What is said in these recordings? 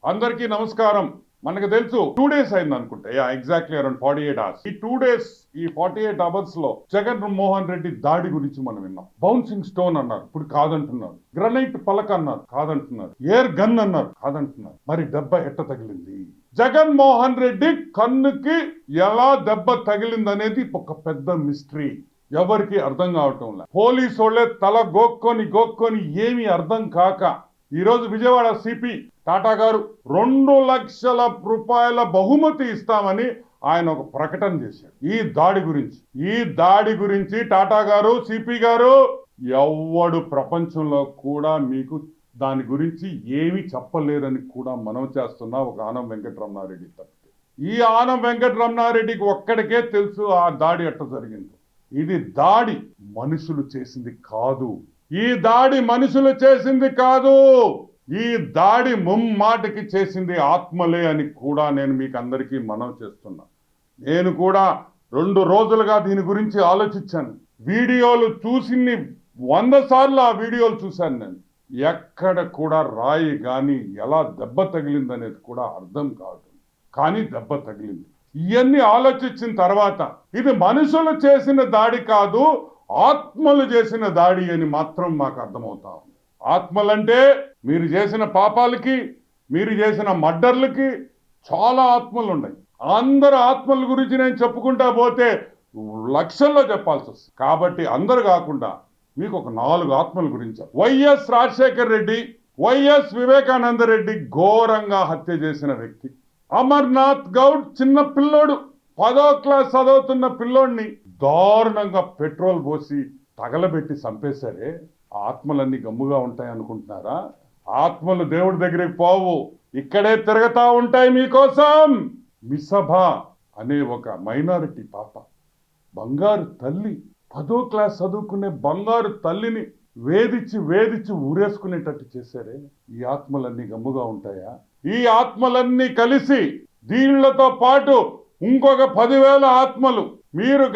అందరికీ నమస్కారం. మనకు తెలుసు 2 days అయింది అనుకుంటా. Exactly around 48 hours. ఈ 2 days, ఈ 48 hours లో జగన్మోహన్ రెడ్డి దాడి గురించి మనం విన్నాం. బౌన్సింగ్ స్టోన్ అన్నారు, ఇప్పుడు కాదంటున్నారు. గ్రనైట్ పలక అన్నారు, కాదంటున్నారు. ఎయిర్ గన్ అన్నారు, కాదంటున్నారు. మరి దెబ్బ ఎట్ట తగిలింది? జగన్మోహన్ రెడ్డి కన్నుకి ఎలా దెబ్బ తగిలింది అనేది ఒక పెద్ద మిస్టరీ. ఎవరికి అర్థం కావటం లేదు. పోలీసు వాళ్ళే తల గోక్కొని ఏమీ అర్థం కాక ఈరోజు విజయవాడ సిపి టాటా గారు 2 లక్షల రూపాయల బహుమతి ఇస్తామని ఆయన ఒక ప్రకటన చేశారు. ఈ దాడి గురించి టాటా గారు, సిపి గారు ఎవ్వడు ప్రపంచంలో కూడా మీకు దాని గురించి ఏమి చెప్పలేరని కూడా మనం చేస్తున్నా ఒక ఆనం వెంకటరమణారెడ్డి తప్పితే. ఈ ఆనం వెంకటరమణారెడ్డికి ఒక్కడికే తెలుసు ఆ దాడి ఎట్ట జరిగిందో. ఇది దాడి మనుషులు చేసింది కాదు. ఈ దాడి మనుషులు చేసింది కాదు. ఈ దాడి ముమ్మాటికి చేసింది ఆత్మలే అని కూడా నేను మీకు అందరికీ మనవి చేస్తున్నా. నేను కూడా 2 రోజులుగా దీని గురించి ఆలోచించాను. వీడియోలు చూసి 100 సార్లు ఆ వీడియోలు చూశాను నేను. ఎక్కడ కూడా రాయి కానీ ఎలా దెబ్బ తగిలింది అనేది కూడా అర్థం కాదు. కానీ దెబ్బ తగిలింది. ఇవన్నీ ఆలోచించిన తర్వాత ఇది మనుషులు చేసిన దాడి కాదు, ఆత్మలు చేసిన దాడి అని మాత్రం మాకు అర్థమవుతా ఉంది. ఆత్మలంటే మీరు చేసిన పాపాలకి, మీరు చేసిన మర్డర్లకి చాలా ఆత్మలు ఉన్నాయి. అందరు ఆత్మల గురించి నేను చెప్పుకుంటా పోతే లక్షల్లో చెప్పాల్సి వస్తుంది. కాబట్టి అందరు కాకుండా మీకు ఒక 4 ఆత్మల గురించి. వైఎస్ రాజశేఖర్ రెడ్డి, వైఎస్ వివేకానంద రెడ్డి ఘోరంగా హత్య చేసిన వ్యక్తి. అమర్నాథ్ గౌడ్ చిన్న పిల్లోడు, 10వ క్లాస్ చదువుతున్న పిల్లోడిని దారుణంగా పెట్రోల్ పోసి తగలబెట్టి చంపేశారే. ఆత్మలన్నీ గమ్ముగా ఉంటాయి అనుకుంటున్నారా? ఆత్మలు దేవుడి దగ్గరికి పోవు, ఇక్కడే తిరుగుతా ఉంటాయి మీకోసం. మిసభ అనే ఒక మైనారిటీ పాప, బంగారు తల్లి, 10వ క్లాస్ చదువుకునే బంగారు తల్లిని వేధించి ఊరేసుకునేటట్టు చేశారే. ఈ ఆత్మలన్నీ గమ్ముగా ఉంటాయా? ఈ ఆత్మలన్నీ కలిసి దీళ్లతో పాటు ఇంకొక 10,000 ఆత్మలు మీరు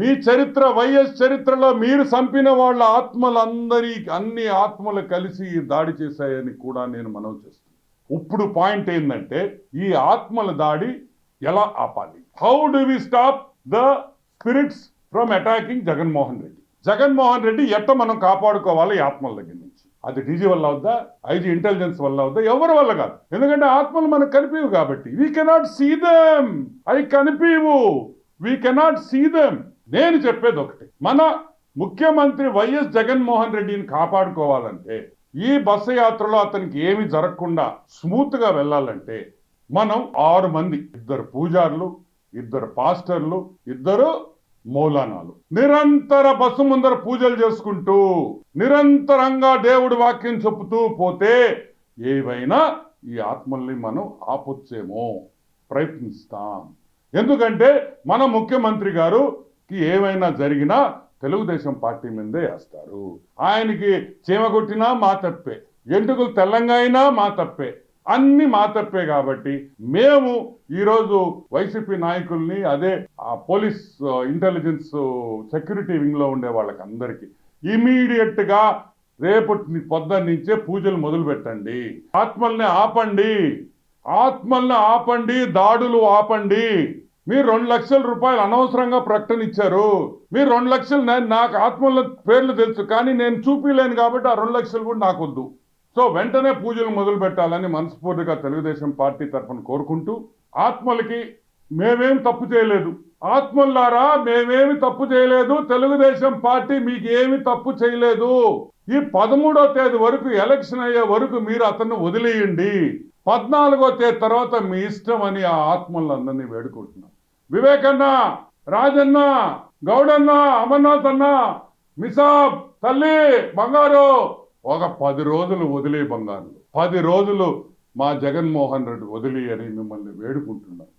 మీ చరిత్ర, వైఎస్ చరిత్రలో మీరు చంపిన వాళ్ళ అన్ని ఆత్మలు కలిసి ఈ దాడి చేశాయని కూడా నేను మనవి చేస్తున్నాను. ఇప్పుడు పాయింట్ ఏంటంటే ఈ ఆత్మల దాడి ఎలా ఆపాలి? How do we stop the spirits from attacking Jaganmohan Reddy? Jaganmohan Reddy ఎట్ట మనం కాపాడుకోవాలి ఈ ఆత్మల దగ్గర నుంచి? అది డీజీ వల్ల అవుద్దా, ఐజీ ఇంటెలిజెన్స్ వల్ల అవుద్దా? ఎవరి వల్ల కాదు. ఎందుకంటే ఆత్మలు మనకు కనిపివు కాబట్టి. We cannot see them. అవి కనిపివు, వీ కెనాట్ సీ దెమ్. నేను చెప్పేది ఒకటి, మన ముఖ్యమంత్రి వైఎస్ జగన్మోహన్ రెడ్డిని కాపాడుకోవాలంటే, ఈ బస్సు యాత్రలో అతనికి ఏమి జరగకుండా స్మూత్ గా వెళ్ళాలంటే మనం 6 మంది, 2 పూజారులు, 2 పాస్టర్లు, 2 మౌలానాలు నిరంతర బస్సు ముందర పూజలు చేసుకుంటూ నిరంతరంగా దేవుడి వాక్యం చెప్పుతూ పోతే ఏవైనా ఈ ఆత్మల్ని మనం ఆపొచ్చేమో, ప్రయత్నిస్తాం. ఎందుకంటే మన ముఖ్యమంత్రి గారుకి ఏమైనా జరిగినా తెలుగుదేశం పార్టీ మీదే వేస్తారు. ఆయనకి చీమ కొట్టినా మా తప్పే, ఎంటుకలు తెల్లంగా అయినా మా తప్పే, అన్ని మా తప్పే. కాబట్టి మేము ఈరోజు వైసీపీ నాయకుల్ని, అదే ఆ పోలీస్ ఇంటెలిజెన్స్ సెక్యూరిటీ వింగ్ లో ఉండే వాళ్ళకి అందరికీ ఇమీడియట్ గా రేపటి పొద్దున్నుంచే పూజలు మొదలు పెట్టండి. ఆత్మల్ని ఆపండి, దాడులు ఆపండి. మీరు 2 లక్షల రూపాయలు అనవసరంగా ప్రకటన ఇచ్చారు. మీరు 2 లక్షలు, నాకు ఆత్మల పేర్లు తెలుసు కానీ నేను చూపిలేను కాబట్టి ఆ 2 లక్షలు కూడా నాకు వద్దు. సో వెంటనే పూజలు మొదలు పెట్టాలని మనస్ఫూర్తిగా తెలుగుదేశం పార్టీ తరఫున కోరుకుంటూ, ఆత్మలకి మేమేం తప్పు చేయలేదు, ఆత్మల్లారా మేమేమి తప్పు చేయలేదు, తెలుగుదేశం పార్టీ మీకు ఏమి తప్పు చేయలేదు. ఈ 13వ తేదీ వరకు, ఎలక్షన్ అయ్యే వరకు మీరు అతన్ని వదిలేయండి. 14వ తేదీ తర్వాత మీ ఇష్టం అని ఆ ఆత్మలందరినీ వేడుకుంటున్నాం. వివేకన్న, రాజన్న, గౌడన్న, అమర్నాథ్ అన్న, మిసాబ్ తల్లి బంగారు, ఒక 10 రోజులు వదిలే బంగారు, 10 రోజులు మా జగన్మోహన్ రెడ్డి వదిలి అని మిమ్మల్ని వేడుకుంటున్నాం.